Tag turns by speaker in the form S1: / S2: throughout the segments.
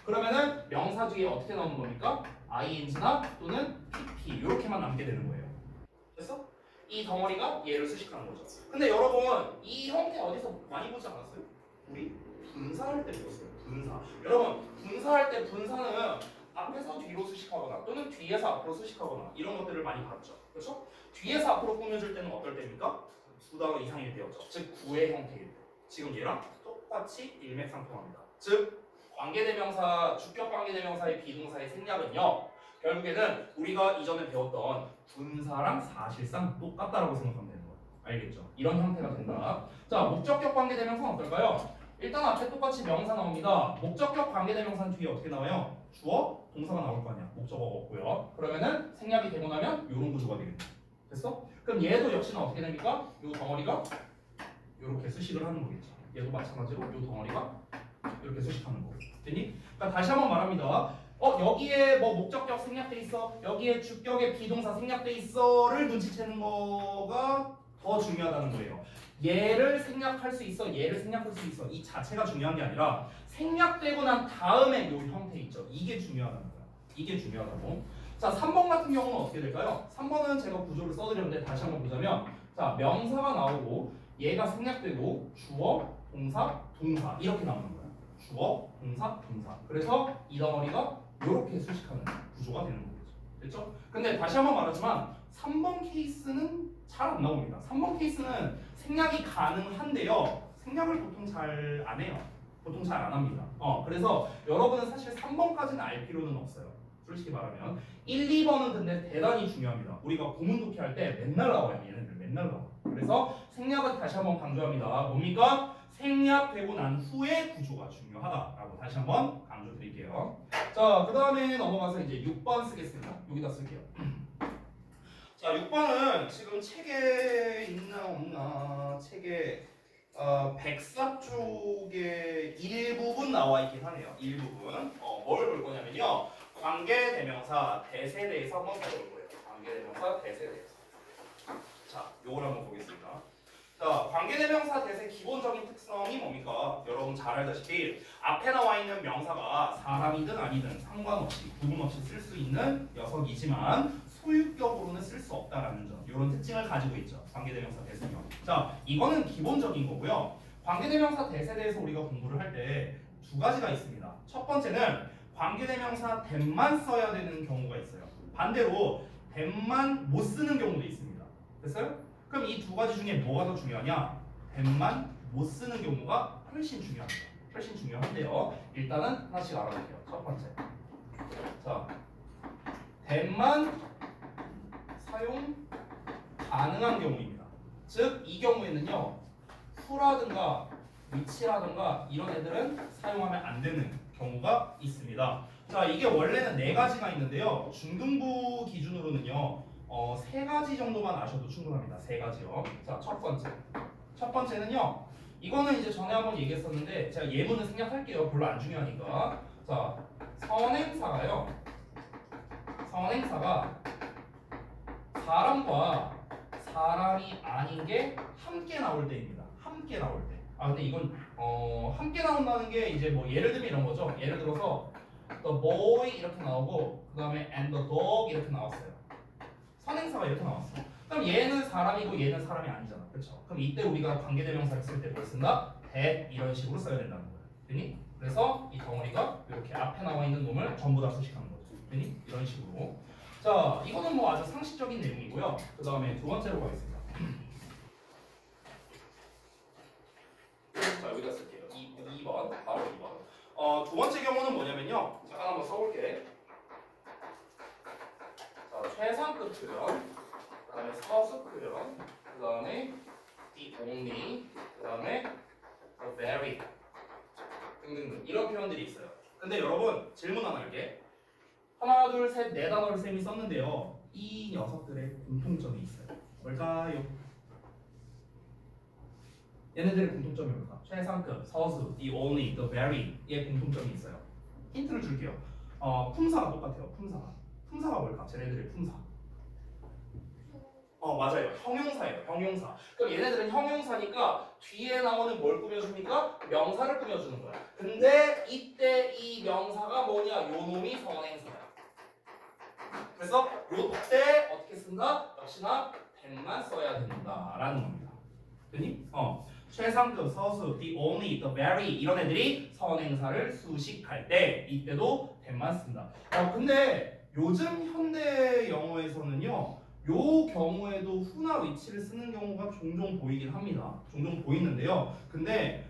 S1: 그러면은 명사 뒤에 어떻게 나오는 겁니까? ing나 또는 pp 이렇게만 남게 되는 거예요. 됐어? 이 덩어리가 얘를 수식하는 거죠. 근데 여러분 이 형태 어디서 많이 보지 않았어요? 우리 분사할 때 배웠어요. 분사. 여러분 분사할 때 분사는 앞에서 뒤로 수식하거나 또는 뒤에서 앞으로 수식하거나 이런 것들을 많이 봤죠. 그렇죠? 뒤에서 앞으로 꾸며줄 때는 어떨 때입니까? 2단어 이상일 때였죠. 즉 구의 형태일 때. 지금 얘랑 똑같이 일맥상통합니다. 즉 관계대명사, 주격 관계대명사의 비동사의 생략은요. 결국에는 우리가 이전에 배웠던 분사랑 사실상 똑같다라고 생각하면 되는 거예요. 알겠죠? 이런 형태가 된다. 자, 목적격 관계대명사는 어떨까요? 일단 앞에 똑같이 명사 나옵니다. 목적격 관계대명사는 뒤에 어떻게 나와요? 주어, 동사가 나올 거 아니야. 목적어가 없고요. 그러면은 생략이 되고 나면 이런 구조가 되겠네. 됐어? 그럼 얘도 역시나 어떻게 됩니까? 이 덩어리가 이렇게 수식을 하는 거겠죠. 얘도 마찬가지로 이 덩어리가 이렇게 수식하는 거고. 됐니? 그러니까 다시 한번 말합니다. 여기에 뭐 목적격 생략돼 있어, 여기에 주격의 비동사 생략돼 있어를 눈치채는 거가 더 중요하다는 거예요. 얘를 생략할 수 있어, 얘를 생략할 수 있어 이 자체가 중요한 게 아니라 생략되고 난 다음에 요 형태 있죠. 이게 중요하다는 거야. 이게 중요하다고. 자, 3번 같은 경우는 어떻게 될까요? 3번은 제가 구조를 써드렸는데 다시 한번 보자면, 자, 명사가 나오고 얘가 생략되고 주어, 동사, 동사 이렇게 나오는 거야. 주어, 동사, 동사. 그래서 이 덩어리가 이렇게 수식하는 구조가 되는 거죠. 됐죠? 근데 다시 한번 말하지만 3번 케이스는 잘 안 나옵니다. 3번 케이스는 생략이 가능한데요. 생략을 보통 잘 안 해요. 보통 잘 안 합니다. 그래서 여러분은 사실 3번까지는 알 필요는 없어요. 솔직히 말하면 1, 2번은 근데 대단히 중요합니다. 우리가 고문 독해할 때 맨날 나와요. 얘네들 맨날 나와요. 그래서 생략은 다시 한번 강조합니다. 뭡니까? 생략되고 난 후의 구조가 중요하다라고 다시 한번 강조드릴게요. 자, 그 다음에 넘어가서 이제 6번 쓰겠습니다. 여기다 쓸게요. 자, 6번은 지금 책에 있나 없나 책에 백사 쪽에 일부분 나와 있긴 하네요. 일부분. 뭘 볼 거냐면요. 관계대명사 대세에 대해서 한번 배워볼 거예요. 관계대명사 대세에 대해서. 자, 요걸 한번 보겠습니다. 자, 관계대명사 대세 기본적인 특성이 뭡니까? 여러분 잘 알다시피 앞에 나와 있는 명사가 사람이든 아니든 상관없이 구분 없이 쓸 수 있는 녀석이지만 소유격으로는 쓸 수 없다라는 점, 이런 특징을 가지고 있죠. 관계대명사 대세요. 자, 이거는 기본적인 거고요. 관계대명사 대세에 대해서 우리가 공부를 할 때 두 가지가 있습니다. 첫 번째는 관계대명사 대만 써야 되는 경우가 있어요. 반대로 대만 못 쓰는 경우도 있습니다. 됐어요? 그럼 이 두 가지 중에 뭐가 더 중요하냐? 대만 못 쓰는 경우가 훨씬 중요합니다. 훨씬 중요한데요. 일단은 하나씩 알아볼게요. 첫 번째. 자, 대만 사용 가능한 경우입니다. 즉, 이 경우에는요, 후라든가 위치라든가 이런 애들은 사용하면 안 되는 경우가 있습니다. 자, 이게 원래는 네 가지가 있는데요. 중등부 기준으로는요, 세 가지 정도만 아셔도 충분합니다. 세 가지요. 자, 첫 번째. 첫 번째는요, 이거는 이제 전에 한번 얘기했었는데, 제가 예문은 생략할게요. 별로 안 중요하니까. 자, 선행사가 사람과 사람이 아닌 게 함께 나올 때입니다. 함께 나올 때. 근데 이건 함께 나온다는 게 이제 뭐 예를 들면 이런 거죠. 예를 들어서 the boy 이렇게 나오고 그 다음에 and the dog 이렇게 나왔어요. 선행사가 이렇게 나왔어. 그럼 얘는 사람이고 얘는 사람이 아니잖아. 그렇죠? 그럼 이때 우리가 관계대명사를 쓸 때 뭘 쓴다? that 이런 식으로 써야 된다는 거야. 되니? 그래서 이 덩어리가 이렇게 앞에 나와 있는 놈을 전부 다 수식하는 거죠. 되니? 이런 식으로. 자, 이거는 뭐 아주 상식적인 내용이고요. 그 다음에 두 번째로 가겠습니다. 자, 여기다 쓸게요. 2번, 바로 2번. 두 번째 경우는 뭐냐면요. 잠깐 한번 써볼게. 자, 최상급 표현, 그 다음에 서술 표현, 그 다음에 the only, 그 다음에 the very 등등등 이런 표현들이 있어요. 근데 여러분 질문 하나 할게. 하나, 둘, 셋, 네 단어를 쌤이 썼는데요. 이 녀석들의 공통점이 있어요. 뭘까요? 얘네들의 공통점이 뭘까? 최상급, 서수, the only, the very의 공통점이 있어요. 힌트를 줄게요. 품사가 똑같아요. 품사가 뭘까? 쟤네들의 품사. 맞아요. 형용사예요. 형용사. 그럼 얘네들은 형용사니까 뒤에 나오는 뭘 꾸며줍니까? 명사를 꾸며주는 거야. 근데 이때 이 명사가 뭐냐? 요 놈이 선행사야. 그래서 요때 어떻게 쓴다? 역시나 that만 써야 된다라는 겁니다. 됐니? 최상급, 서수, the only, the very 이런 애들이 선행사를 수식할 때 이때도 that만 쓴다. 근데 요즘 현대 영어에서는요, 요 경우에도 who나 which를 쓰는 경우가 종종 보이긴 합니다. 종종 보이는데요. 근데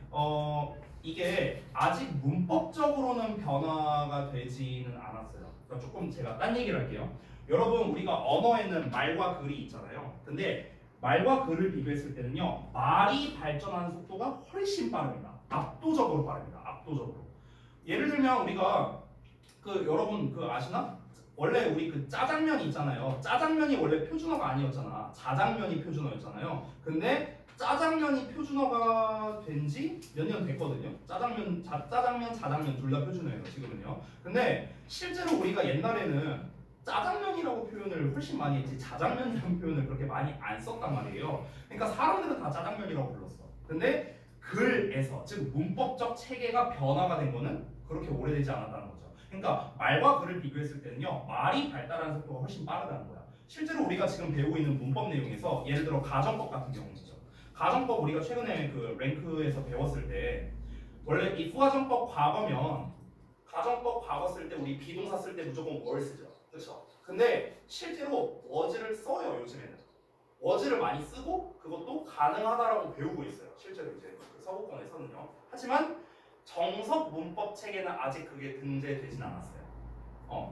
S1: 이게 아직 문법적으로는 변화가 되지는 않았어요. 그러니까 조금 제가 딴 얘기를 할게요. 여러분, 우리가 언어에는 말과 글이 있잖아요. 근데 말과 글을 비교했을 때는요, 말이 발전하는 속도가 훨씬 빠릅니다. 압도적으로 빠릅니다. 압도적으로. 예를 들면 우리가 여러분 아시나? 원래 우리 짜장면 있잖아요. 짜장면이 원래 표준어가 아니었잖아. 자장면이 표준어였잖아요. 근데 짜장면이 표준어가 된 지 몇 년 됐거든요. 짜장면, 자장면 둘 다 표준어예요, 지금은요. 근데 실제로 우리가 옛날에는 짜장면이라고 표현을 훨씬 많이 했지 자장면이라는 표현을 그렇게 많이 안 썼단 말이에요. 그러니까 사람들은 다 짜장면이라고 불렀어. 근데 글에서, 즉 문법적 체계가 변화가 된 거는 그렇게 오래되지 않았다는 거죠. 그러니까 말과 글을 비교했을 때는요, 말이 발달하는 속도가 훨씬 빠르다는 거야. 실제로 우리가 지금 배우고 있는 문법 내용에서 예를 들어 가정법 같은 경우죠. 가정법 우리가 최근에 랭크에서 배웠을 때 원래 if 가정법 과거면 가정법 과거 쓸 때 우리 비동사 쓸 때 무조건 뭘 쓰죠. 그렇죠? 근데 실제로 was를 써요. 요즘에는 was를 많이 쓰고 그것도 가능하다라고 배우고 있어요. 실제로 이제 서구권에서는요. 하지만 정석 문법 체계는 아직 그게 등재되진 않았어요.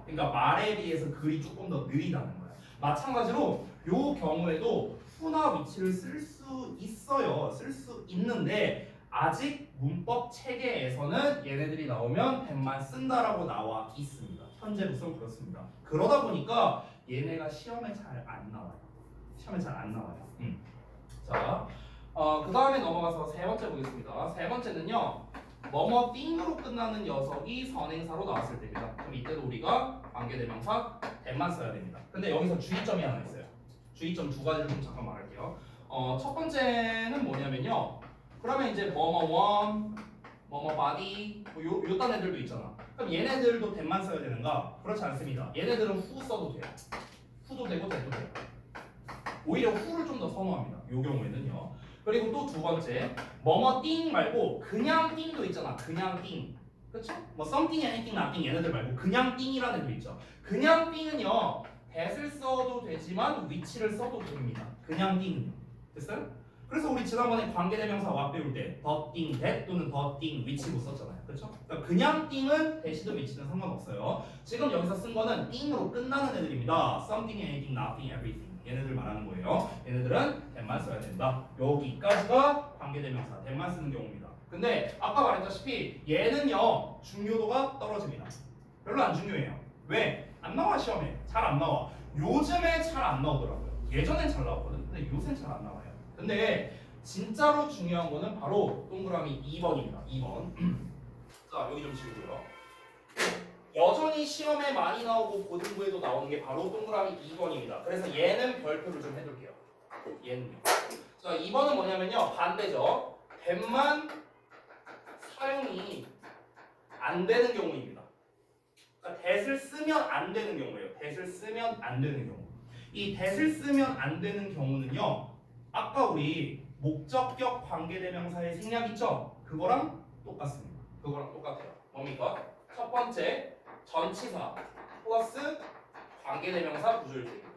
S1: 그러니까 말에 비해서 글이 조금 더 느리다는 거야. 마찬가지로 요 경우에도 who나 which를 쓸 수 있어요. 쓸 수 있는데 아직 문법 체계에서는 얘네들이 나오면 that만 쓴다라고 나와 있습니다. 현재로서는 그렇습니다. 그러다 보니까 얘네가 시험에 잘 안 나와요. 시험에 잘 안 나와요. 자, 그 다음에 넘어가서 세 번째 보겠습니다. 세 번째는요, 뭐뭐 띵으로 끝나는 녀석이 선행사로 나왔을 때입니다. 그럼 이때도 우리가 관계대명사 that만 써야 됩니다. 근데 여기서 주의점이 하나 있어요. 주의점 두 가지를 좀 잠깐 말할게요. 첫 번째는 뭐냐면요, 그러면 이제 뭐뭐 원, 뭐뭐 바디, 요딴 애들도 있잖아. 그럼 얘네들도 that만 써야 되는가? 그렇지 않습니다. 얘네들은 who 써도 돼요. who도 되고 that도 돼요. 오히려 who를 좀 더 선호합니다. 요 경우에는요. 그리고 또 두 번째, 뭐뭐 띵 말고 그냥 띵도 있잖아. 그냥 띵. 그렇죠? 뭐 something, anything, nothing 얘네들 말고 그냥 띵이라는 애도 있죠. 그냥 띵은요, that을 써도 되지만 which를 써도 됩니다. 그냥 띵은요. 됐어요? 그래서 우리 지난번에 관계대명사 what 배울 때 the thing, that 또는 the thing, which로 썼잖아요. 그렇죠? 그러니까 그냥 띵은 that이든 which든 상관없어요. 지금 여기서 쓴 거는 띵으로 끝나는 애들입니다. something, anything, nothing, everything. 얘네들 말하는 거예요. 얘네들은 that만 써야 된다. 여기까지가 관계대명사 that만 쓰는 경우입니다. 근데 아까 말했다시피 얘는요, 중요도가 떨어집니다. 별로 안 중요해요. 왜? 안 나와. 시험에 잘 안 나와. 요즘에 잘 안 나오더라고요. 예전엔 잘 나왔거든. 근데 요새는 잘 안 나와요. 근데 진짜로 중요한 거는 바로 동그라미 2번입니다. 2번. 자, 여기 좀 지우고요. 여전히 시험에 많이 나오고 고등부에도 나오는 게 바로 동그라미 2번입니다. 그래서 얘는 별표를 좀 해둘게요. 얘는요. 자, 2번은 뭐냐면요, 반대죠. that만 사용이 안 되는 경우입니다. 그러니까 that을 쓰면 안 되는 경우예요. that을 쓰면 안 되는 경우. 이 that을 쓰면 안 되는 경우는요, 아까 우리 목적격 관계대명사의 생략 있죠? 그거랑 똑같습니다. 그거랑 똑같아요. 뭡니까? 첫 번째, 전치사 플러스 관계대명사 구조일입니다.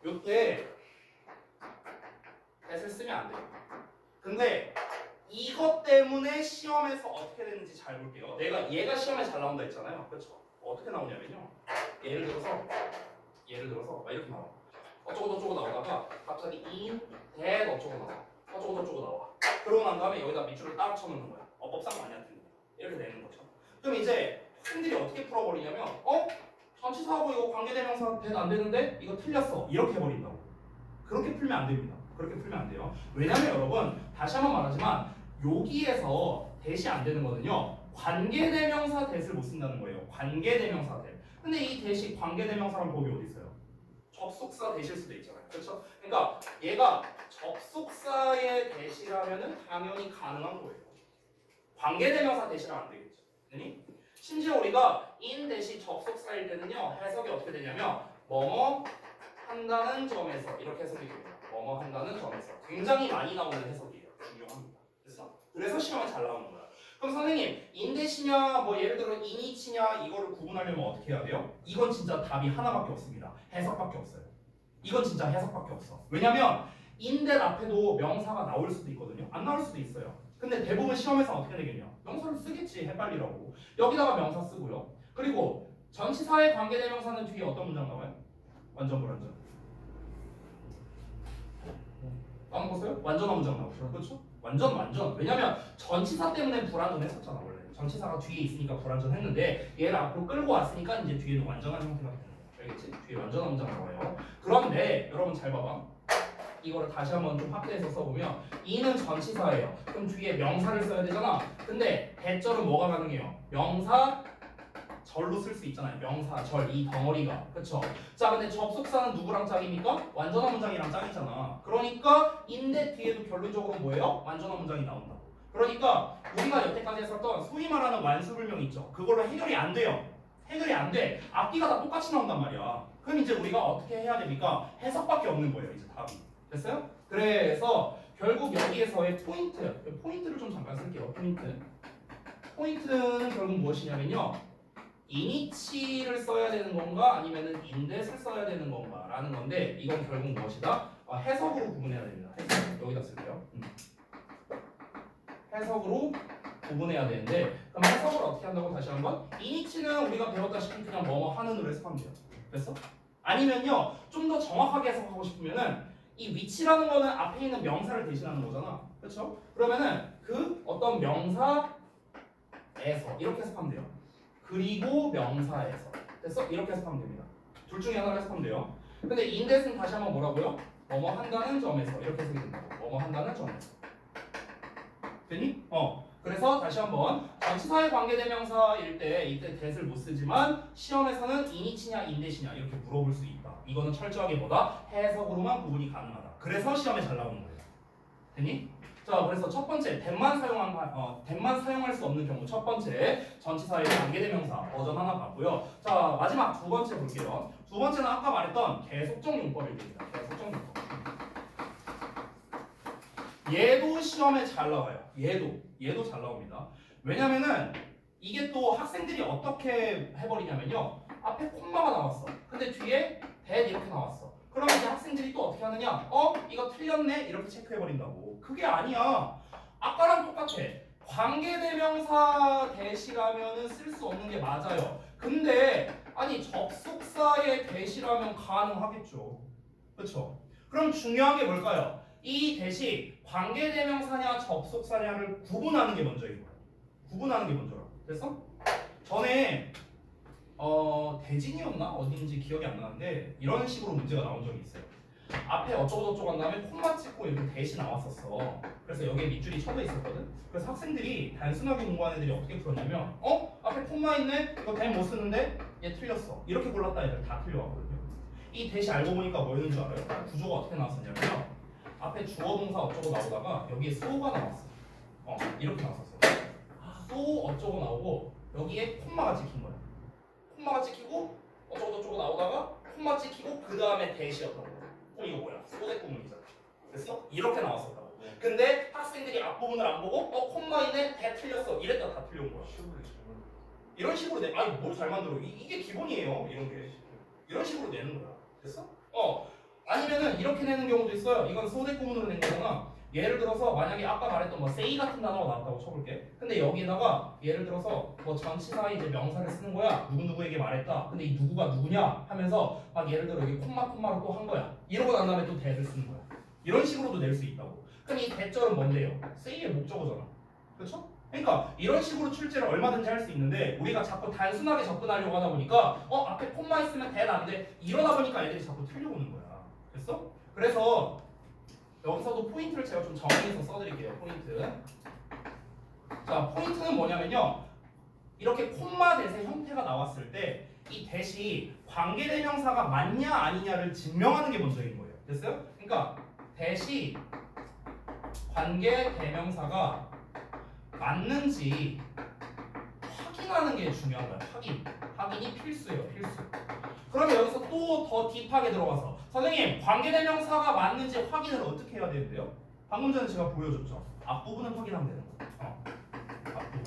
S1: 요때 that을 쓰면 안 돼요. 근데 이것 때문에 시험에서 어떻게 되는지 잘 볼게요. 얘가 시험에 잘 나온다 했잖아요. 그렇죠? 어떻게 나오냐면요, 예를 들어서 막 이렇게 나와. 어쩌고 나오다가 갑자기 in, that 어쩌고 나와. 어쩌고 나와. 그러고 난 다음에 여기다 밑줄을 딱 쳐놓는 거야. 어법상 많이 안 틀린다. 이렇게 되는 거죠. 그럼 이제 학생들이 어떻게 풀어버리냐면, 전치사하고 이거 관계대명사 that 안 되는데 이거 틀렸어. 이렇게 해버린다고. 그렇게 풀면 안 됩니다. 그렇게 풀면 안 돼요. 왜냐면 여러분, 다시 한번 말하지만 여기에서 that이 안 되는 거는요, 관계대명사 that을 못 쓴다는 거예요. 관계대명사 that. 근데 이 대시 관계대명사란 법이 어디 있어요? 접속사 대실 수도 있잖아요. 그렇죠? 그러니까 얘가 접속사의 대시라면은 당연히 가능한 거예요. 관계대명사 대시라면 안 되겠죠. 그니? 심지어 우리가 in 대시 접속사일 때는요 해석이 어떻게 되냐면 뭐뭐 한다는 점에서 이렇게 해석이 됩니다. 뭐뭐 한다는 점에서 굉장히 많이 나오는 해석이에요. 중요합니다. 그래서 시험에 잘 나오는 거야. 그럼 선생님 in 대시냐 뭐 예를 들어 in이치냐 이거를 구분하려면 어떻게 해야 돼요? 이건 진짜 답이 하나밖에 없습니다. 해석밖에 없어요. 이건 진짜 해석밖에 없어. 왜냐면 in 대 앞에도 명사가 나올 수도 있거든요. 안 나올 수도 있어요. 근데 대부분 시험에서 어떻게 되겠냐? 명사를 쓰겠지 헷갈리라고. 여기다가 명사 쓰고요. 그리고 전치사의 관계대명사는 뒤에 어떤 문장 나와요? 완전 불완전. 까먹었어요? 완전한 문장 나오죠. 그렇죠? 완전. 왜냐면 전치사 때문에 불완전했었잖아 원래. 전치사가 뒤에 있으니까 불완전했는데 얘를 앞으로 끌고 왔으니까 이제 뒤에는 완전한 형태가 되는 거야. 알겠지? 뒤에 완전한 문장 나와요. 그런데 여러분 잘 봐봐. 이거를 다시 한번 좀 확대해서 써보면 이는 전치사예요. 그럼 뒤에 명사를 써야 되잖아. 근데 대절은 뭐가 가능해요? 명사 절로 쓸 수 있잖아요. 명사, 절, 이 덩어리가. 그쵸? 자, 근데 접속사는 누구랑 짝입니까? 완전한 문장이랑 짝이잖아. 그러니까 인대 뒤에도 결론적으로 뭐예요? 완전한 문장이 나온다. 그러니까 우리가 여태까지 했었던 소위 말하는 완수불명 있죠? 그걸로 해결이 안 돼요. 해결이 안 돼. 앞뒤가 다 똑같이 나온단 말이야. 그럼 이제 우리가 어떻게 해야 됩니까? 해석밖에 없는 거예요. 이제 답이. 됐어요? 그래서 결국 여기에서의 포인트를 좀 잠깐 쓸게요. 포인트는 결국 무엇이냐면요. 이니치를 써야 되는 건가 아니면은 인댓을 써야 되는 건가 라는 건데 이건 결국 무엇이다? 해석으로 구분해야 됩니다. 해석. 여기다 쓸게요. 해석으로 구분해야 되는데 그럼 해석을 어떻게 한다고 다시 한번? 이니치는 우리가 배웠다시피 그냥 뭐뭐 하는으로 해석하면 돼요. 됐어? 아니면요. 좀 더 정확하게 해석하고 싶으면은 이 위치라는 거는 앞에 있는 명사를 대신하는 거잖아. 그렇죠? 그러면은 그 어떤 명사에서 이렇게 해석하면 돼요. 그리고 명사에서. 됐어? 이렇게 해석하면 됩니다. 둘 중에 하나를 해석하면 돼요. 근데 인댓은 다시 한번 뭐라고요? 뭐뭐 한다는 점에서 이렇게 해석이 된다고. 뭐뭐 한다는 점에서. 되니? 그래서 다시 한번 전치사의 관계대명사일 때 이때 that을 못 쓰지만 시험에서는 인이치냐 인댓이냐 이렇게 물어볼 수 있다. 이거는 철저하게 뭐다? 해석으로만 구분이 가능하다. 그래서 시험에 잘 나오는 거예요. 되니? 자, 그래서 첫 번째 that만 사용할 수 없는 경우 첫 번째 전치사의 관계대명사 버전 하나 봤고요. 자, 마지막 두 번째 볼게요. 두 번째는 아까 말했던 계속적 용법일 때입니다. 계속적 용법. 얘도 시험에 잘 나와요. 얘도 잘 나옵니다. 왜냐면은 이게 또 학생들이 어떻게 해버리냐면요. 앞에 콤마가 나왔어. 근데 뒤에 that 이렇게 나왔어. 그러면 이제 학생들이 또 어떻게 하느냐? 이거 틀렸네? 이렇게 체크해버린다고. 그게 아니야. 아까랑 똑같아. 관계대명사 대시라면은 쓸 수 없는 게 맞아요. 근데 아니 접속사의 대시라면 가능하겠죠. 그렇죠? 그럼 중요한 게 뭘까요? 이 대시 관계대명사냐 접속사냐를 구분하는 게 먼저인 거예요. 구분하는 게 먼저라고. 됐어? 전에 대진이었나? 어딘지 기억이 안 나는데 이런 식으로 문제가 나온 적이 있어요. 앞에 어쩌고저쩌고 한 다음에 콤마 찍고 이렇게 대시 나왔었어. 그래서 여기에 밑줄이 쳐져 있었거든. 그래서 학생들이 단순하게 공부하는 애들이 어떻게 풀었냐면 앞에 콤마 있네? 이거 대 못 쓰는데? 얘 틀렸어. 이렇게 골랐다 애들 다 틀려왔거든요. 이 대시 알고 보니까 뭐였는 줄 알아요? 구조가 어떻게 나왔었냐면요. 앞에 주어 동사 어쩌고 나오다가 여기에 so가 나왔어. 이렇게 나왔었어. so 어쩌고 나오고 여기에 콤마가 찍힌 거야. 콤마가 찍히고 어쩌고 나오다가 콤마 찍히고 그 다음에 대시였던 거야. 그럼 이거 뭐야? 소대 구문이잖아. 됐어? 이렇게 나왔었다고. 근데 학생들이 앞부분을 안 보고 콤마 있네? 대 틀렸어. 이랬다 다 틀려온 거야. 이런 식으로 내. 아니 뭘 잘 만들어. 이게 기본이에요. 이런 게. 이런 식으로 내는 거야. 됐어? 아니면은 이렇게 내는 경우도 있어요. 이건 소대 구문으로 낸 거잖아. 예를 들어서 만약에 아까 말했던 뭐 say 같은 단어가 나왔다고 쳐볼게. 근데 여기다가 예를 들어서 뭐 전치사에 이제 명사를 쓰는 거야. 누구누구에게 말했다. 근데 이 누구가 누구냐 하면서 막 예를 들어 여기 콤마로 또 한 거야. 이러고 난 다음에 또 that을 쓰는 거야. 이런 식으로도 낼 수 있다고. 그럼 이 that절은 뭔데요? say의 목적어잖아. 그렇죠? 그러니까 이런 식으로 출제를 얼마든지 할 수 있는데 우리가 자꾸 단순하게 접근하려고 하다 보니까 앞에 콤마 있으면 that 안 돼. 이러다 보니까 애들이 자꾸 틀려오는 거야. 됐어? 그래서 여기서도 포인트를 제가 좀 정리해서 써드릴게요. 포인트. 자, 포인트는 뭐냐면요. 이렇게 콤마 대세 형태가 나왔을 때 이 대시 관계대명사가 맞냐 아니냐를 증명하는 게 먼저인 거예요. 됐어요? 그러니까 대시 관계대명사가 맞는지 확인하는 게 중요한 거야. 확인이 필수예요. 필수. 그러면 여기서 또 더 딥하게 들어가서 선생님 관계대명사가 맞는지 확인을 어떻게 해야 되는데요? 방금 전에 제가 보여줬죠. 앞부분을 확인하면 되는 거예요. 앞부분.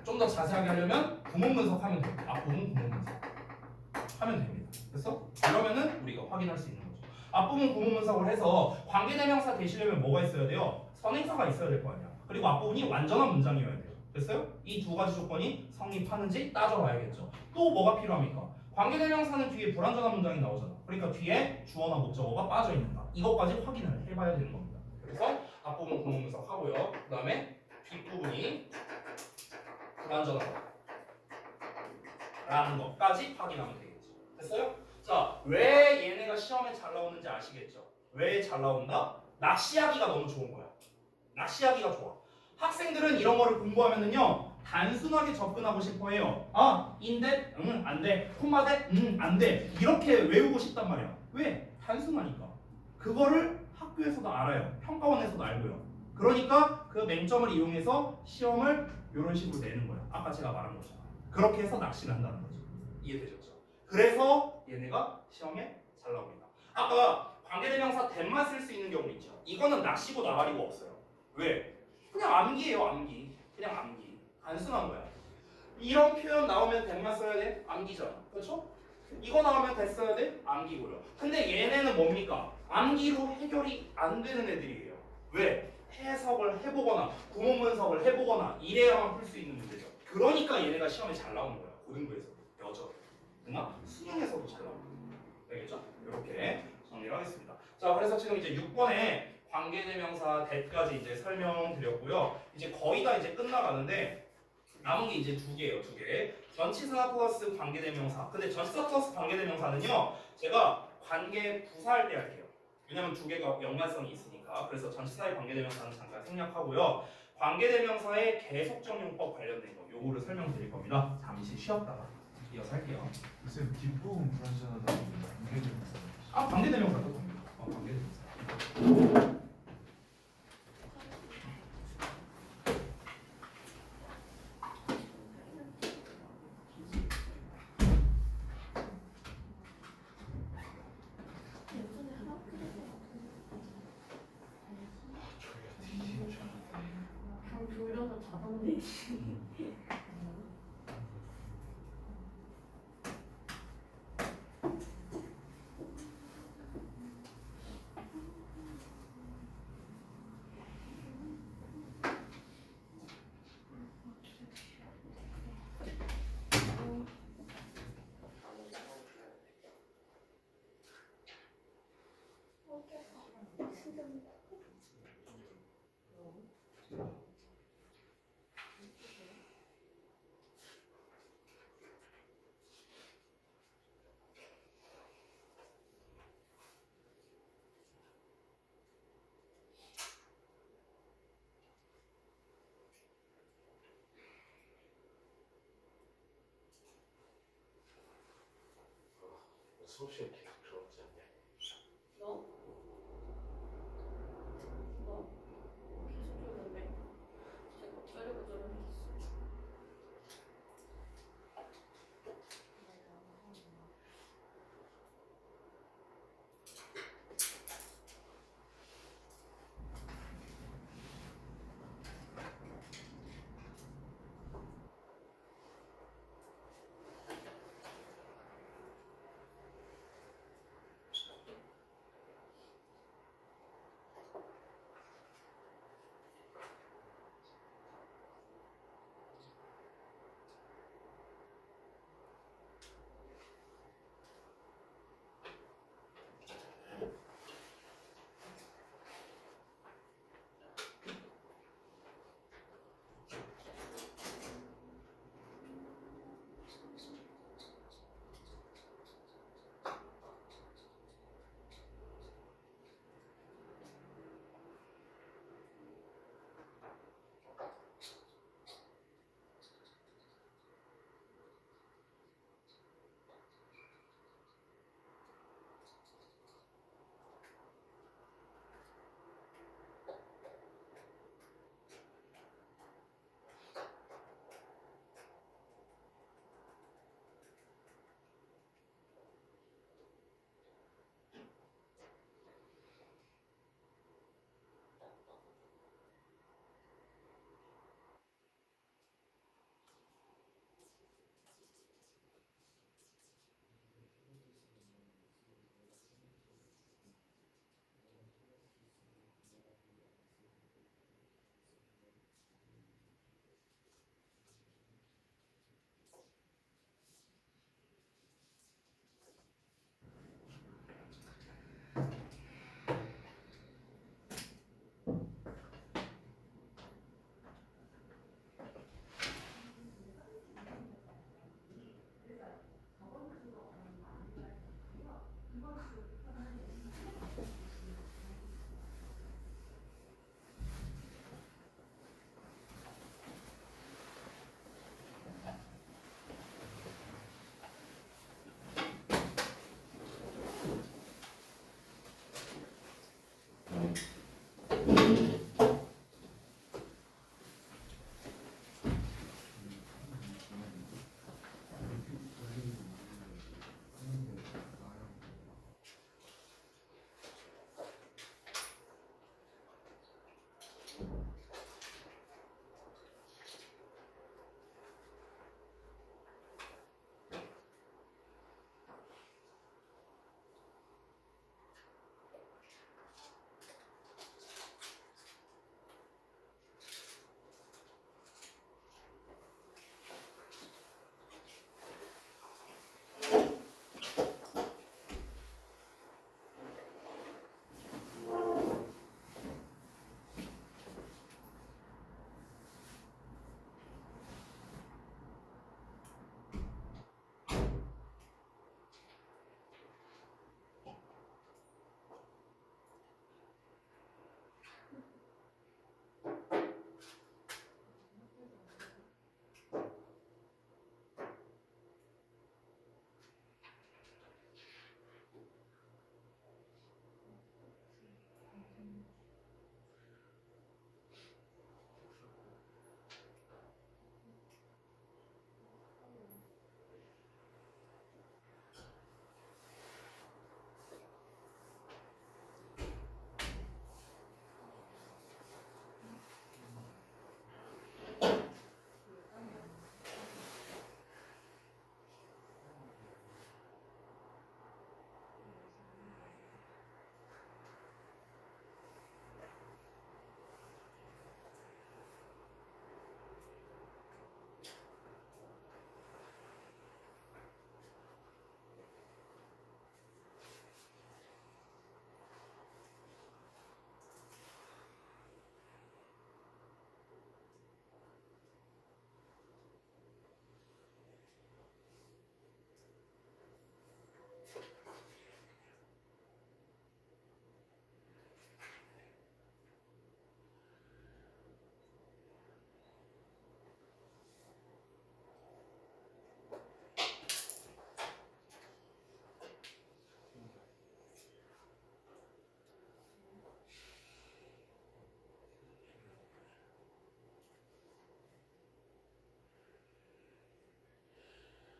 S1: 좀 더 자세하게 하려면 구문분석 하면 돼요. 앞부분 구문분석 하면 됩니다. 그래서 그러면은 우리가 확인할 수 있는 거죠. 앞부분 구문분석을 해서 관계대명사 되시려면 뭐가 있어야 돼요? 선행사가 있어야 될 거 아니야. 그리고 앞부분이 완전한 문장이어야 돼요. 됐어요? 이 두 가지 조건이 성립하는지 따져봐야겠죠. 또 뭐가 필요합니까? 관계대명사는 뒤에 불완전한 문장이 나오잖아. 그러니까 뒤에 주어나 목적어가 빠져 있는가. 이것까지 확인을 해봐야 되는 겁니다. 그래서 앞부분 구문분석 하고요. 그 다음에 뒷부분이 불완전하다 라는 것까지 확인하면 되겠죠. 됐어요? 자, 왜 얘네가 시험에 잘 나오는지 아시겠죠? 왜 잘 나온다? 낚시하기가 너무 좋은 거야. 낚시하기가 좋아. 학생들은 이런 거를 공부하면은요 단순하게 접근하고 싶어 해요. 아, 인데? 응, 안 돼. 콤마대? 응, 안 돼. 이렇게 외우고 싶단 말이야. 왜? 단순하니까. 그거를 학교에서도 알아요. 평가원에서도 알고요. 그러니까 그 맹점을 이용해서 시험을 이런 식으로 내는 거야. 아까 제가 말한 것처럼. 그렇게 해서 낚시를 한다는 거죠. 이해되셨죠? 그래서 얘네가 시험에 잘 나옵니다. 아까 관계대명사 댐만 쓸 수 있는 경우 있죠. 이거는 낚시고 나발이고 없어요. 왜? 그냥 암기예요. 암기. 그냥 암기. 단순한 거야. 이런 표현 나오면 댐만 써야 돼? 암기잖아. 그렇죠? 이거 나오면 대 써야 돼? 암기고요. 근데 얘네는 뭡니까? 암기로 해결이 안 되는 애들이에요. 왜? 해석을 해보거나 구문 분석을 해보거나 이래야만 풀 수 있는 문제죠. 그러니까 얘네가 시험에 잘 나오는 거야. 고등부에서도 여전히. 그러나 수능에서도 잘 나옵니다. 알겠죠? 이렇게 정리를 하겠습니다. 자, 그래서 지금 이제 6번에 관계대명사 대까지 이제 설명드렸고요. 이제 거의 다 이제 끝나가는데 남은 게 이제 두 개예요. 두 개. 전치사 플러스 관계대명사. 근데 전치사 플러스 관계대명사는요. 제가 관계 부사할 때 할게요. 왜냐면 두 개가 연관성이 있으니까. 그래서 전치사의 관계대명사는 잠깐 생략하고요. 관계대명사의 계속적용법 관련된 거 요거를 설명드릴 겁니다. 잠시 쉬었다가 이어서 할게요.
S2: 쌤 뒷부분 불완전하다고 관계대명사.
S1: 아, 관계대명사도 됩니다. 관계대명사.
S3: 졸려서 자던데.
S4: 수업 시간 계속 들어오지 않냐?
S3: 너? 너? 계속 졸는데? 제가 저려고 저러고 있어.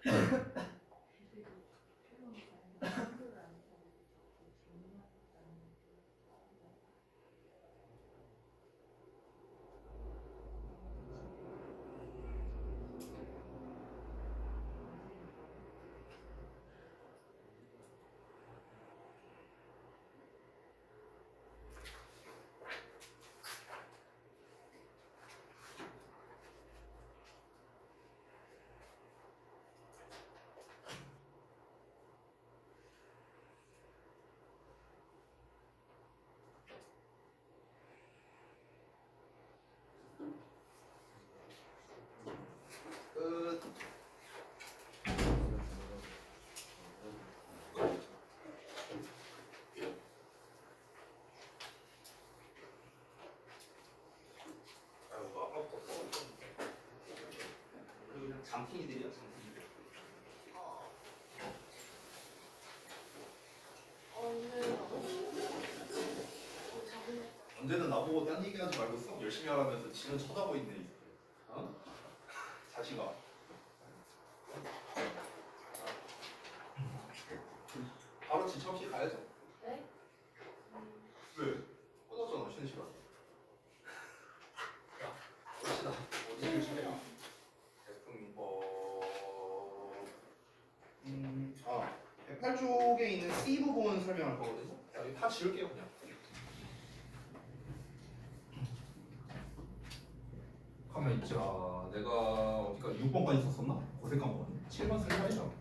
S1: 끝. 아이고 아까부터 그냥 잠탱이들이야 잠탱이들.
S5: 언제는 나보고 딴 얘기하지 말고 수업 열심히 하라면서 지는 쳐다보고 있네. 어? 자식아. 바로 지참시 가야죠.
S3: 네?
S5: 왜? 끝났잖아 쉬는 시간. 야, 갑시다. 어디 열심히야? 아, 108쪽에 있는 C 부분 설명할 거거든요. 자, 여기 다 지울게요 그냥. 가만 있자. 내가 어디까 6번까지 썼었나? 고생 까먹었네. 7번 쓸 차례죠.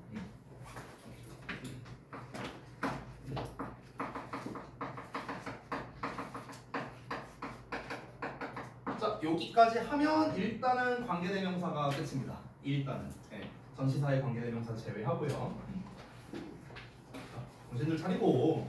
S5: 자, 여기까지 하면 일단은 관계대명사가 끝입니다. 일단은. 네. 전치사의 관계대명사 제외하고요. 정신들 차리고.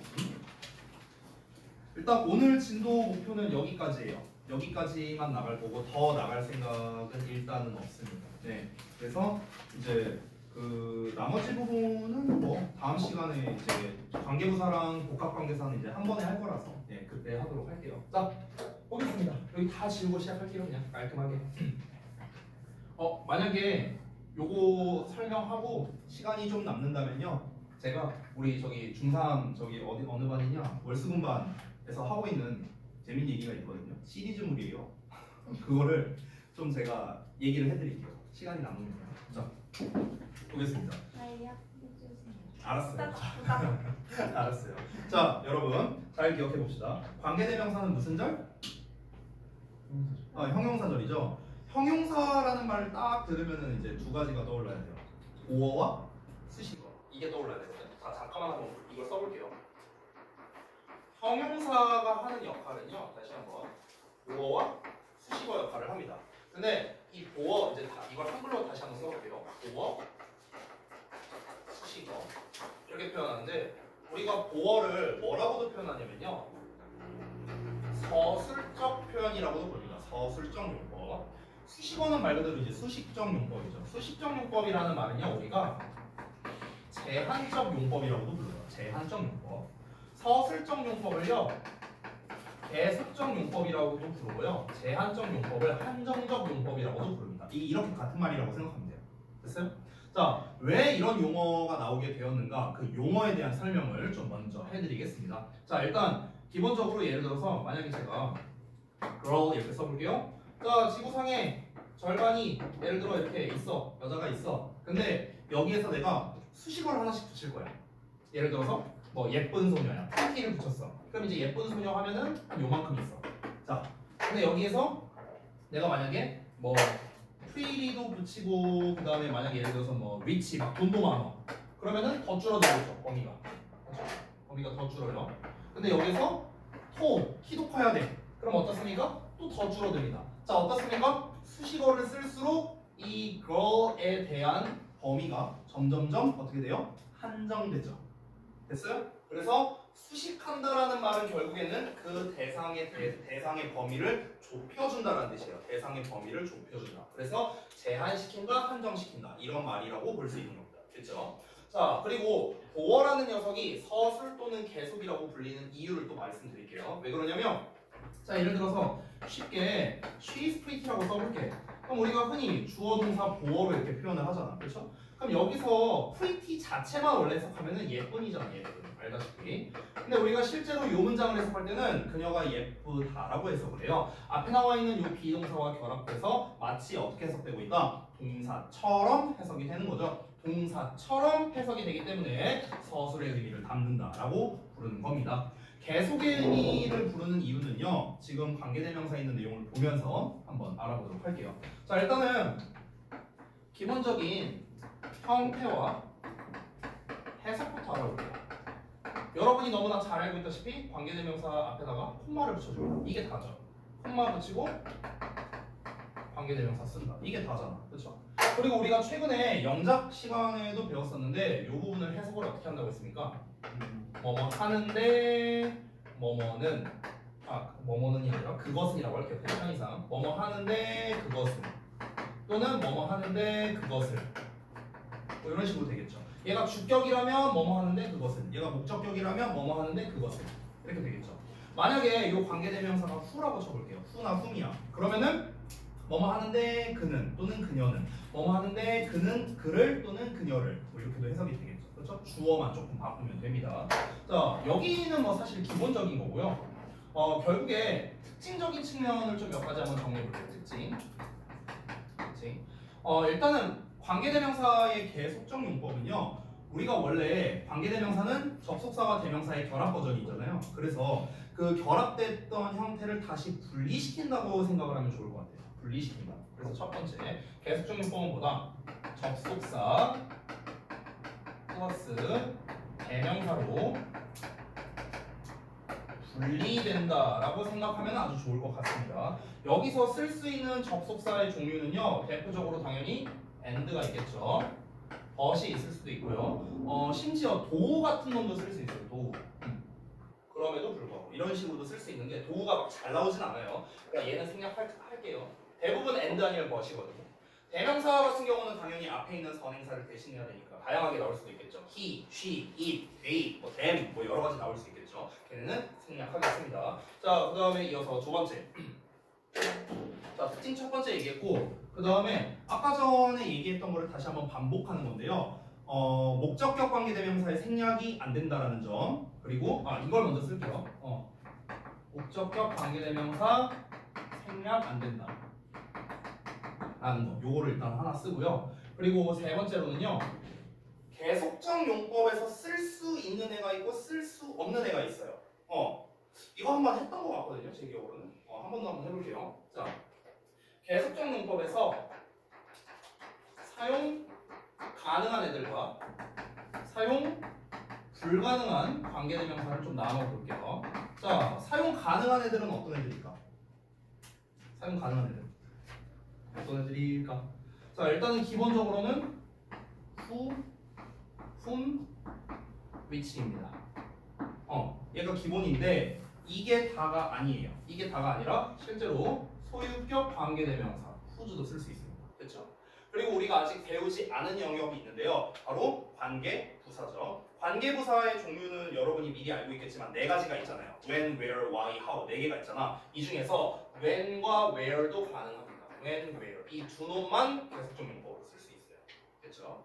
S5: 일단 오늘 진도 목표는 여기까지예요. 여기까지만 나갈 거고 더 나갈 생각은 일단은 없습니다. 네. 그래서 이제 그 나머지 부분은 뭐 다음 시간에 이제 관계부사랑 복합관계사는 이제 한 번에 할 거라서 네, 그때 하도록 할게요. 자, 보겠습니다. 여기 다 지우고 시작할게요. 그냥 깔끔하게. 만약에 요거 설명하고 시간이 좀 남는다면요. 제가 우리 저기 중3 저기 어느 반이냐 월수금반에서 하고 있는 재밌는 얘기가 있거든요. 시리즈물이에요. 그거를 좀 제가 얘기를 해드릴게요. 시간이 남으면. 자, 보겠습니다. 알았어요. 알았어요. 자, 여러분 잘 기억해 봅시다. 관계대명사는 무슨 절? 형용사절이죠. 형용사라는 말을 딱 들으면은 이제 두 가지가 떠올라야 돼요. 보어와 수식어. 이게 떠올라야 되거든요. 자, 잠깐만 한번 이걸 써볼게요. 형용사가 하는 역할은요. 다시 한번 보어와 수식어 역할을 합니다. 근데 이 보어 이제 이걸 한글로 다시 한번 써볼게요. 보어, 수식어 이렇게 표현하는데 우리가 보어를 뭐라고도 표현하냐면요. 서술적 표현이라고도 부릅니다. 서술적 용법. 수식어는 말 그대로 이제 수식적 용법이죠. 수식적 용법이라는 말은요. 우리가 제한적 용법이라고도 불러요. 제한적 용법. 서술적 용법을요. 계속적 용법이라고도 부르고요. 제한적 용법을 한정적 용법이라고도 부릅니다. 이렇게 같은 말이라고 생각하면 돼요. 됐어요? 자, 왜 이런 용어가 나오게 되었는가? 그 용어에 대한 설명을 좀 먼저 해드리겠습니다. 자, 일단 기본적으로 예를 들어서 만약에 제가 girl 이렇게 써볼게요. 자, 지구상에 절반이 예를 들어 이렇게 있어. 여자가 있어. 근데 여기에서 내가 수식어를 하나씩 붙일 거야. 예를 들어서 뭐 예쁜 소녀야. pretty를 붙였어. 그럼 이제 예쁜 소녀 하면은 한 요만큼 있어. 자, 근데 여기에서 내가 만약에 뭐 pretty도 붙이고 그 다음에 만약에 예를 들어서 뭐 rich 막 돈도 많아. 그러면은 더 줄어들죠. 범위가. 그렇죠? 범위가 더 줄어요. 근데 여기서 키도 커야 돼. 그럼 어떻습니까? 또 더 줄어듭니다. 자, 어떻습니까? 수식어를 쓸수록 이 girl에 대한 범위가 점점점 어떻게 돼요? 한정되죠. 됐어요? 그래서 수식한다라는 말은 결국에는 그 대상의 범위를 좁혀준다라는 뜻이에요. 대상의 범위를 좁혀준다. 그래서 제한시킨다, 한정시킨다 이런 말이라고 볼 수 있는 겁니다. 됐죠? 자, 그리고 보어라는 녀석이 서술 또는 계속이라고 불리는 이유를 또 말씀드릴게요. 왜 그러냐면 자, 예를 들어서 쉽게 she's pretty라고 써볼게. 그럼 우리가 흔히 주어 동사 보어로 이렇게 표현을 하잖아. 그렇죠? 그럼 여기서 pretty 자체만 원래 해석하면은 예쁜이잖아. 예쁜. 알다시피. 근데 우리가 실제로 이 문장을 해석할 때는 그녀가 예쁘다라고 해석을 해요. 앞에 나와 있는 이 비동사와 결합돼서 마치 어떻게 해석되고 있다? 동사처럼 해석이 되는 거죠. 동사처럼 해석이 되기 때문에 서술의 의미를 담는다라고 부르는 겁니다. 계속의 의미를 부르는 이유는요. 지금 관계대명사에 있는 내용을 보면서 한번 알아보도록 할게요. 자, 일단은 기본적인 형태와 해석부터 알아볼게요. 여러분이 너무나 잘 알고 있다시피 관계대명사 앞에다가 콤마를 붙여줍니다. 이게 다죠. 콤마 붙이고 관계대명사 쓴다. 이게 다잖아. 그렇죠? 그리고 우리가 최근에 영작 시간에도 배웠었는데 이 부분을 해석을 어떻게 한다고 했습니까? 뭐뭐 하는데 뭐뭐는이 아니라 그것은이라고 할게요. 편의상 뭐뭐 하는데 그것은 또는 뭐뭐 하는데 그것을 뭐 이런 식으로 되겠죠. 얘가 주격이라면 뭐뭐 하는데 그것은, 얘가 목적격이라면 뭐뭐 하는데 그것은 이렇게 되겠죠. 만약에 이 관계대명사가 후라고 쳐볼게요. 후나 훔이야. 그러면은 뭐뭐 하는데 그는 또는 그녀는, 뭐뭐 하는데 그는 그를 또는 그녀를 뭐 이렇게도 해석이 되겠죠. 그렇죠? 주어만 조금 바꾸면 됩니다. 자, 여기는 뭐 사실 기본적인 거고요. 결국에 특징적인 측면을 좀 몇 가지 한번 정리해볼게요. 특징. 일단은 관계대명사의 계속적 용법은요. 우리가 원래 관계대명사는 접속사와 대명사의 결합 버전이 있잖아요. 그래서 그 결합됐던 형태를 다시 분리시킨다고 생각을 하면 좋을 것 같아요. 분리시킨다. 그래서 첫 번째 계속적 용법은 뭐다? 접속사 플러스 대명사로 분리된다라고 생각하면 아주 좋을 것 같습니다. 여기서 쓸 수 있는 접속사의 종류는요. 대표적으로 당연히 and가 있겠죠. but이 있을 수도 있고요. 심지어 do 같은 놈도 쓸 수 있어요. do. 그럼에도 불구하고 이런 식으로도 쓸 수 있는데 do가 막 잘 나오진 않아요. 그러니까 얘는 생략할게요. 대부분 and 아니면 but이거든요. 대명사 같은 경우는 당연히 앞에 있는 선행사를 대신해야 되니까 다양하게 나올 수도 있겠죠. he, she, it, they, 뭐 them 뭐 여러 가지 나올 수 있겠죠. 걔네는 생략하겠습니다. 자, 그 다음에 이어서 두 번째. 자, 특징 첫 번째 얘기했고, 그 다음에 아까 전에 얘기했던 거를 다시 한번 반복하는 건데요. 목적격 관계대명사의 생략이 안 된다라는 점. 그리고 이걸 먼저 쓸게요. 목적격 관계대명사 생략 안 된다. 라는 거. 요거를 일단 하나 쓰고요. 그리고 세 번째로는요. 계속적 용법에서 쓸 수 있는 애가 있고 쓸 수 없는 애가 있어요. 이거 한번 했던 것 같거든요. 제 기억으로는. 한 번 더 한번 해볼게요. 자, 계속적 용법에서 사용 가능한 애들과 사용 불가능한 관계대명사를 좀 나눠볼게요. 자, 사용 가능한 애들은 어떤 애들일까? 사용 가능한 애들 어떤 애들일까? 자, 일단은 기본적으로는 who, whom, which입니다. 얘가 기본인데 이게 다가 아니에요. 이게 다가 아니라 실제로 소유격 관계대명사 who도 쓸 수 있습니다. 그렇죠? 그리고 우리가 아직 배우지 않은 영역이 있는데요. 바로 관계부사죠. 관계부사의 종류는 여러분이 미리 알고 있겠지만 네 가지가 있잖아요. when, where, why, how 네 개가 있잖아. 이 중에서 when과 where도 가능합니다. when, where 이 두 놈만 계속적 용법으로 쓸 수 있어요. 그렇죠?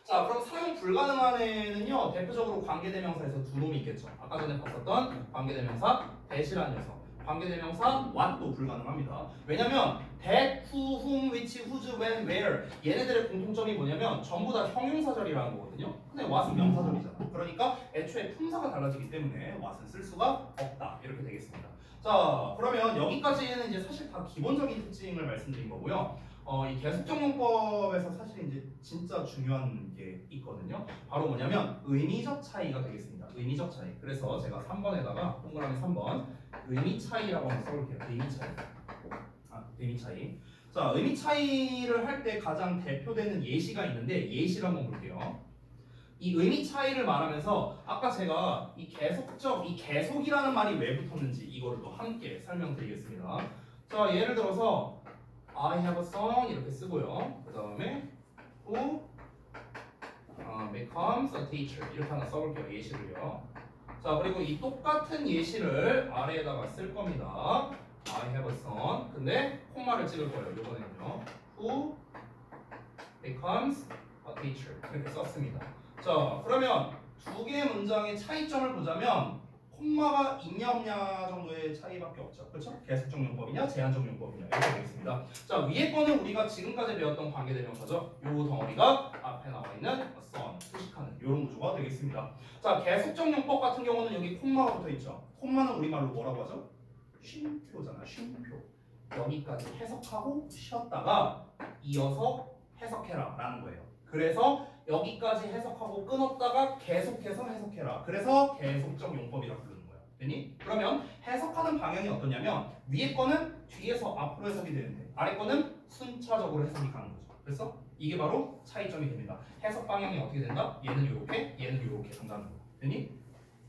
S5: 자, 그럼 사용 불가능한 애는요. 대표적으로 관계대명사에서 두 놈이 있겠죠. 아까 전에 봤었던 관계대명사 that이라는 녀석. 관계대명사 what도 불가능합니다. 왜냐면 that, who, whom, which, whose, when, where 얘네들의 공통점이 뭐냐면 전부 다 형용사절이라는 거거든요. 근데 what은 명사절이잖아. 그러니까 애초에 품사가 달라지기 때문에 what은 쓸 수가 없다. 이렇게 되겠습니다. 자, 그러면 여기까지는 이제 사실 다 기본적인 특징을 말씀드린 거고요. 이 계속적 용법에서 사실 이제 진짜 중요한 게 있거든요. 바로 뭐냐면 의미적 차이가 되겠습니다. 의미적 차이. 그래서 제가 3번에다가 동그라미 3번 의미 차이라고 한번 써볼게요. 의미 차이. 의미 차이. 자, 의미 차이를 할 때 가장 대표되는 예시가 있는데 예시를 한번 볼게요. 이 의미 차이를 말하면서 아까 제가 이 계속이라는 말이 왜 붙었는지 이거를 또 함께 설명드리겠습니다. 자, 예를 들어서 I have a son 이렇게 쓰고요. 그 다음에 who becomes a teacher 이렇게 하나 써볼게요. 예시를요. 자, 그리고 이 똑같은 예시를 아래에다가 쓸 겁니다. I have a son. 근데 콤마를 찍을 거예요. 이번에는요. Who becomes a teacher. 이렇게 썼습니다. 자, 그러면 두 개의 문장의 차이점을 보자면 콤마가 있냐 없냐 정도의 차이밖에 없죠. 그렇죠? 계속적 용법이냐 제한적 용법이냐 이렇게 되겠습니다. 자, 위에 거는 우리가 지금까지 배웠던 관계대명사죠. 요 덩어리가 앞에 나와 있는 a son, 수식하는 이런 구조가 되겠습니다. 자, 계속적 용법 같은 경우는 여기 콤마가 붙어 있죠. 콤마는 우리말로 뭐라고 하죠? 쉼표잖아. 쉼표. 여기까지 해석하고 쉬었다가 이어서 해석해라 라는 거예요. 그래서 여기까지 해석하고 끊었다가 계속해서 해석해라. 그래서 계속적 용법이라고 부르는 거야. 되니? 그러면 해석하는 방향이 어떠냐면 위에 거는 뒤에서 앞으로 해석이 되는데 아래 거는 순차적으로 해석이 가는 거죠. 그래서 이게 바로 차이점이 됩니다. 해석 방향이 어떻게 된다? 얘는 요렇게, 얘는 요렇게 간다는 거. 되니?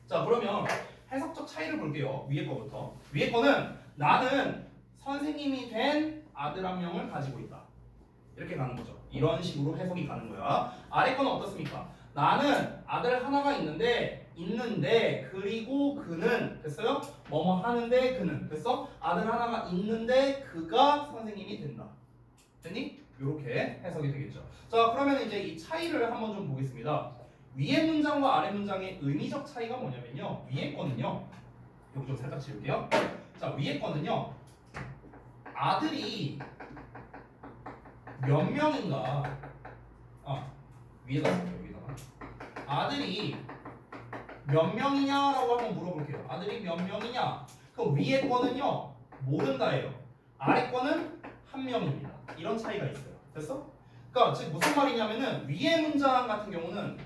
S5: 자, 그러면 해석적 차이를 볼게요. 위에 거부터. 위에 거는 나는 선생님이 된 아들 한 명을 가지고 있다. 이렇게 가는 거죠. 이런 식으로 해석이 가는 거야. 아래 거는 어떻습니까? 나는 아들 하나가 있는데 그리고 그는 됐어요? 뭐뭐 하는데 그는 됐어? 아들 하나가 있는데 그가 선생님이 된다. 됐니? 이렇게 해석이 되겠죠. 자, 그러면 이제 이 차이를 한번 좀 보겠습니다. 위에 문장과 아래 문장의 의미적 차이가 뭐냐면요. 위에 거는요. 여기 좀 살짝 지울게요. 자, 위에 거는요. 아들이 몇 명인가? 위에다 쓸게요. 여기다가 아들이 몇 명이냐라고 한번 물어볼게요. 아들이 몇 명이냐? 그럼 위에 거는요 모른다예요. 아래 거는 한 명입니다. 이런 차이가 있어요. 됐어? 그러니까 즉 무슨 말이냐면은 위에 문장 같은 경우는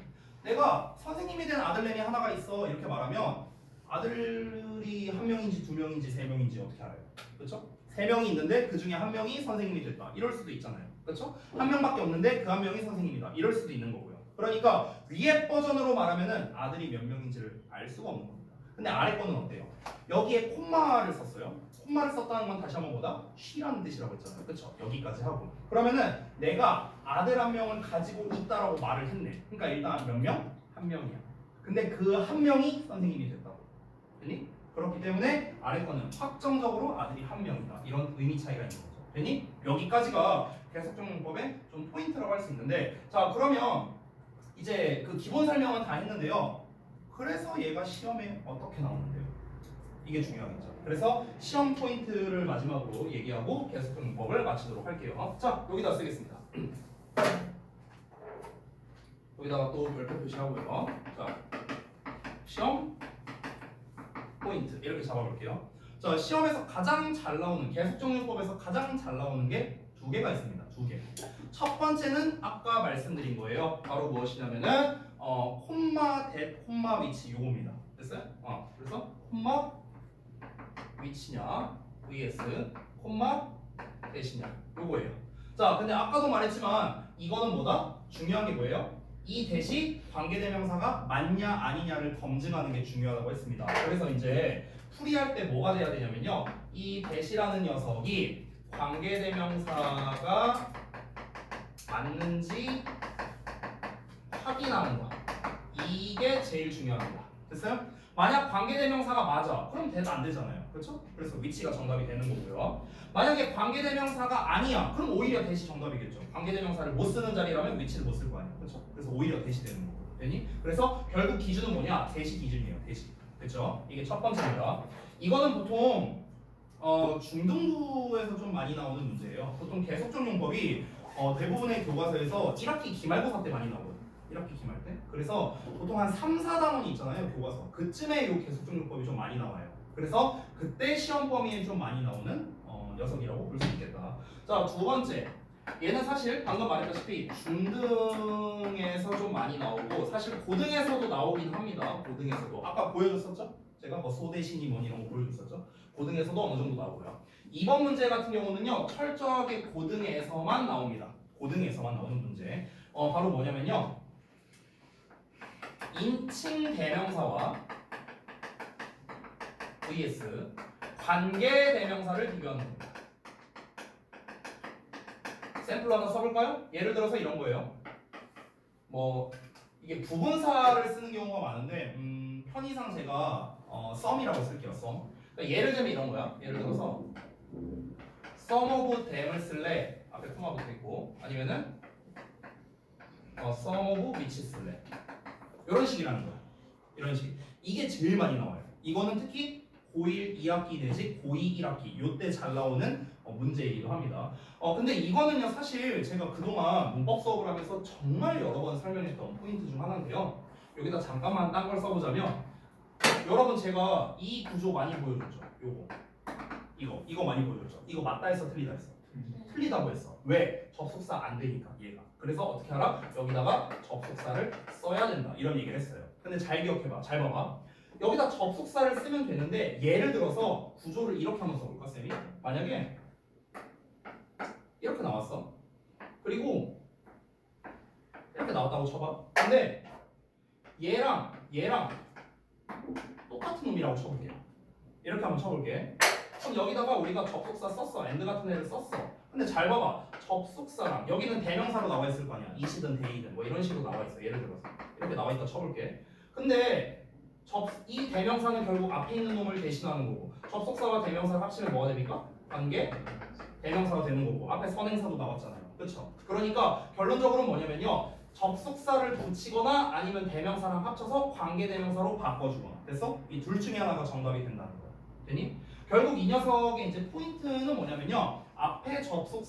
S5: 내가 선생님이 된 아들내미 하나가 있어 이렇게 말하면 아들이 한 명인지 두 명인지 세 명인지 어떻게 알아요? 그렇죠? 세 명이 있는데 그 중에 한 명이 선생님이 됐다. 이럴 수도 있잖아요. 그렇죠? 한 명밖에 없는데 그 한 명이 선생님이다. 이럴 수도 있는 거고요. 그러니까 위에 버전으로 말하면은 아들이 몇 명인지를 알 수가 없는 겁니다. 근데 아래 거는 어때요? 여기에 콤마를 썼어요. 콤마를 썼다는 건 다시 한번 뭐다? 쉬라는 뜻이라고 했잖아요. 그렇죠? 여기까지 하고. 그러면은 내가 아들 한 명을 가지고 있다라고 말을 했네. 그러니까 일단 몇 명? 한 명이야. 근데 그 한 명이 선생님이 됐다고. 되니? 그렇기 때문에 아래 거는 확정적으로 아들이 한 명이다. 이런 의미 차이가 있는 거죠. 되니? 여기까지가 계속적 용법의 좀 포인트라고 할 수 있는데, 자, 그러면 이제 그 기본 설명은 다 했는데요. 그래서 얘가 시험에 어떻게 나오는데요? 이게 중요하겠죠. 그래서 시험 포인트를 마지막으로 얘기하고 계속적 용법을 마치도록 할게요. 자, 여기다 쓰겠습니다. 여기다가 또 별표 표시하고요. 자, 시험 포인트 이렇게 잡아볼게요. 자, 시험에서 가장 잘 나오는 계속적 용법에서 가장 잘 나오는 게 두 개가 있습니다. 두 개. 첫 번째는 아까 말씀드린 거예요. 바로 무엇이냐면은 콤마 대 콤마 위치 요겁니다. 됐어요? 그래서 콤마 위치냐 vs 콤마 대시냐 요거예요. 자, 근데 아까도 말했지만 이거는 뭐다? 중요한 게 뭐예요? 이 대시 관계대명사가 맞냐 아니냐를 검증하는 게 중요하다고 했습니다. 그래서 이제 풀이할 때 뭐가 돼야 되냐면요. 이 대시라는 녀석이 관계대명사가 맞는지 확인하는 거. 이게 제일 중요합니다. 됐어요? 만약 관계대명사가 맞아. 그럼 대도 안 되잖아요. 그렇죠? 그래서 위치가 정답이 되는 거고요. 만약에 관계대명사가 아니야. 그럼 오히려 대시 정답이겠죠. 관계대명사를 못 쓰는 자리라면 위치를 못 쓸 거 아니에요. 그렇죠? 그래서 오히려 대시 되는 거고. 되니? 그래서 결국 기준은 뭐냐? 대시 기준이에요. 대시. 그렇죠? 이게 첫 번째입니다. 이거는 보통 중등부에서 좀 많이 나오는 문제예요. 보통 계속적 용법이 대부분의 교과서에서 1학기 기말고사 때 많이 나오거든요. 1학기 기말 때. 그래서 보통 한 3, 4단원이 있잖아요. 교과서. 그쯤에 이 계속적 용법이 좀 많이 나와요. 그래서 그때 시험 범위에 좀 많이 나오는 녀석이라고 볼 수 있겠다. 자, 두 번째. 얘는 사실 방금 말했다시피 중등에서 좀 많이 나오고 사실 고등에서도 나오긴 합니다. 고등에서도. 아까 보여줬었죠? 제가 뭐 소대신이 뭐니 이런 거 보여줬었죠? 고등에서도 어느 정도 나오고요. 이번 문제 같은 경우는요. 철저하게 고등에서만 나옵니다. 고등에서만 나오는 문제. 바로 뭐냐면요. 인칭 대명사와 vs 관계 대명사를 비교하는 겁니다. 샘플 하나 써볼까요? 예를 들어서 이런 거예요. 뭐 이게 부분사를 쓰는 경우가 많은데 편의상 제가 썸이라고 쓸게요. 썸.
S1: 그러니까 예를 들면 이런 거야. 예를 들어서 some of them을 쓸래. 앞에 코마 붙어 있고 아니면은 some of which 쓸래. 이런 식이라는 거야. 이런 식. 이게 제일 많이 나와요. 이거는 특히 고1 2학기 내지 고2 1학기 요때 잘 나오는 문제이기도 합니다. 근데 이거는요 사실 제가 그동안 문법 수업을 하면서 정말 여러 번 설명했던 포인트 중 하나인데요. 여기다 잠깐만 딴 걸 써보자면 여러분 제가 이 구조 많이 보여줬죠. 이거 많이 보여줬죠. 이거 맞다 했어 틀리다 했어. 틀리다고 했어. 왜? 접속사 안 되니까 얘가. 그래서 어떻게 하라? 여기다가 접속사를 써야 된다 이런 얘기를 했어요. 근데 잘 기억해봐. 잘 봐봐. 여기다 접속사를 쓰면 되는데 예를 들어서 구조를 이렇게 한번 써볼까 쌤이? 만약에 이렇게 나왔어. 그리고 이렇게 나왔다고 쳐봐. 근데 얘랑 똑같은 놈이라고 쳐볼게요. 이렇게 한번 쳐볼게. 그럼 여기다가 우리가 접속사 썼어. and 같은 애를 썼어. 근데 잘 봐봐. 접속사랑 여기는 대명사로 나와 있을 거 아니야. 이시든 데이든 뭐 이런 식으로 나와 있어. 예를 들어서 이렇게 나와 있다 쳐볼게. 근데 이 대명사는 결국 앞에 있는 놈을 대신하는 거고 접속사와 대명사를 합치면 뭐가 됩니까? 관계 대명사가 되는 거고 앞에 선행사도 나왔잖아요. 그렇죠? 그러니까 결론적으로 뭐냐면요. 접속사를 붙이거나 아니면 대명사랑 합쳐서 관계 대명사로 바꿔주거나 됐어? 이 둘 중에 하나가 정답이 된다는 거야. 되니? 결국 이 녀석의 이제 포인트는 뭐냐면요. 앞에 접속사